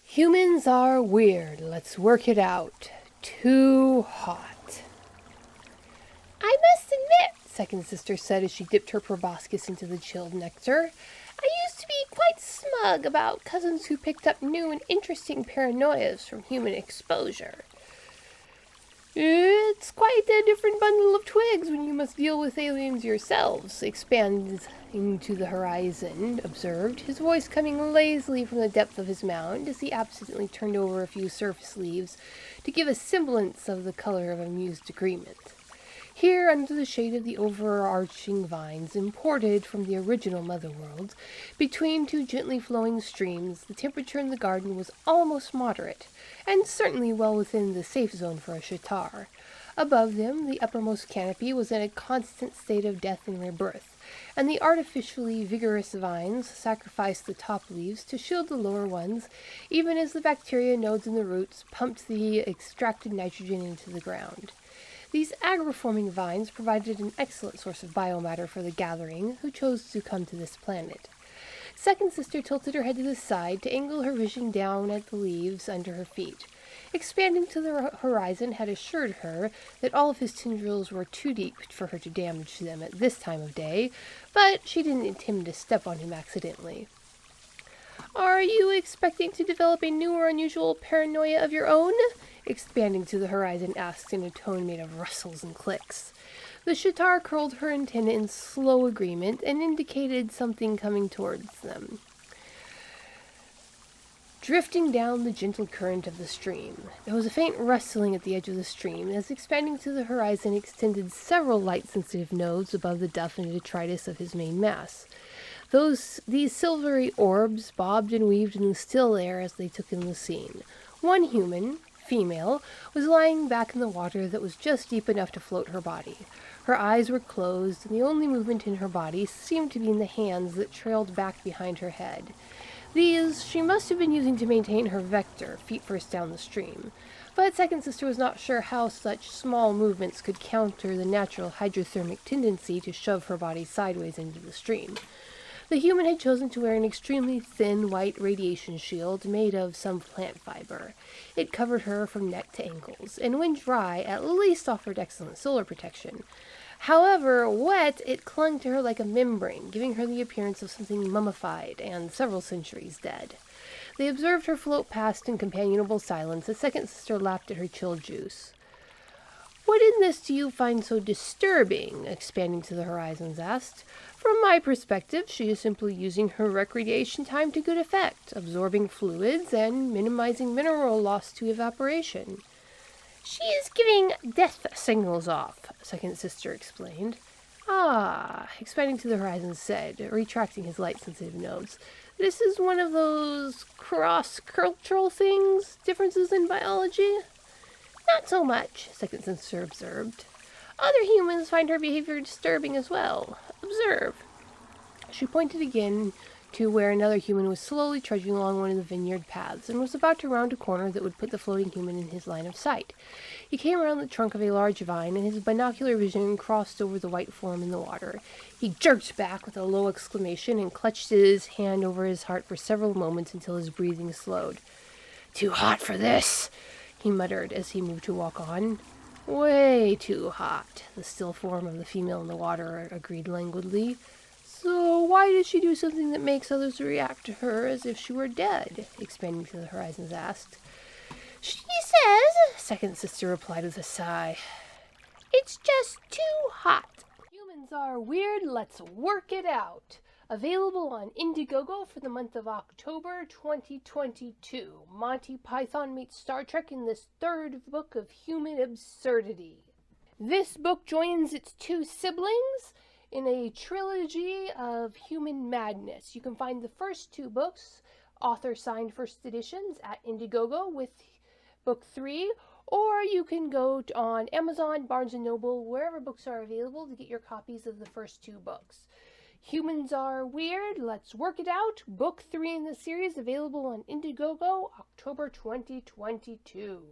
Humans are weird. Let's work it out. Too hot. I must admit, second sister said as she dipped her proboscis into the chilled nectar, I used to be quite smug about cousins who picked up new and interesting paranoias from human exposure. It's quite a different bundle of twigs when you must deal with aliens yourselves, expanding to the horizon, observed, his voice coming lazily from the depth of his mound as he absently turned over a few surface leaves to give a semblance of the color of amused agreement. Here, under the shade of the overarching vines imported from the original Motherworld, between two gently flowing streams, the temperature in the garden was almost moderate, and certainly well within the safe zone for a Shatar. Above them, the uppermost canopy was in a constant state of death and rebirth, and the artificially vigorous vines sacrificed the top leaves to shield the lower ones, even as the bacteria nodes in the roots pumped the extracted nitrogen into the ground. These agriforming vines provided an excellent source of biomatter for the gathering who chose to come to this planet. Second sister tilted her head to the side to angle her vision down at the leaves under her feet. Expanding to the horizon had assured her that all of his tendrils were too deep for her to damage them at this time of day, but she didn't intend to step on him accidentally. Are you expecting to develop a new or unusual paranoia of your own? Expanding to the horizon asked in a tone made of rustles and clicks. The Shatar curled her antenna in slow agreement and indicated something coming towards them, drifting down the gentle current of the stream. There was a faint rustling at the edge of the stream as expanding to the horizon extended several light-sensitive nodes above the duff and detritus of his main mass. These silvery orbs bobbed and weaved in the still air as they took in the scene. One human, female, was lying back in the water that was just deep enough to float her body. Her eyes were closed, and the only movement in her body seemed to be in the hands that trailed back behind her head. These she must have been using to maintain her vector, feet first down the stream. But second sister was not sure how such small movements could counter the natural hydrothermic tendency to shove her body sideways into the stream. The human had chosen to wear an extremely thin white radiation shield made of some plant fiber. It covered her from neck to ankles, and when dry, at least offered excellent solar protection. However, wet, it clung to her like a membrane, giving her the appearance of something mummified and several centuries dead. They observed her float past in companionable silence as second sister lapped at her chill juice. What in this do you find so disturbing? Expanding to the horizons asked. From my perspective, she is simply using her recreation time to good effect, absorbing fluids and minimizing mineral loss to evaporation. She is giving death signals off, second sister explained. Ah, expanding to the horizon said, retracting his light-sensitive nodes. This is one of those cross-cultural things, differences in biology? Not so much, second sister observed. Other humans find her behavior disturbing as well. Observe. She pointed again to where another human was slowly trudging along one of the vineyard paths and was about to round a corner that would put the floating human in his line of sight. He came around the trunk of a large vine, and his binocular vision crossed over the white form in the water. He jerked back with a low exclamation and clutched his hand over his heart for several moments until his breathing slowed. "Too hot for this," he muttered as he moved to walk on. "Way too hot," the still form of the female in the water agreed languidly. "So why does she do something that makes others react to her as if she were dead?" Expanding to the horizons asked. "She says," second sister replied with a sigh, "it's just too hot." Humans are weird, let's work it out. Available on Indiegogo for the month of October 2022. Monty Python meets Star Trek in this third book of human absurdity. This book joins its two siblings in a trilogy of human madness. You can find the first two books, author-signed first editions, at Indiegogo with book 3, or you can go on Amazon, Barnes & Noble, wherever books are available to get your copies of the first two books. Humans Are Weird, Let's Work It Out, Book 3 in the series, available on Indiegogo, October 2022.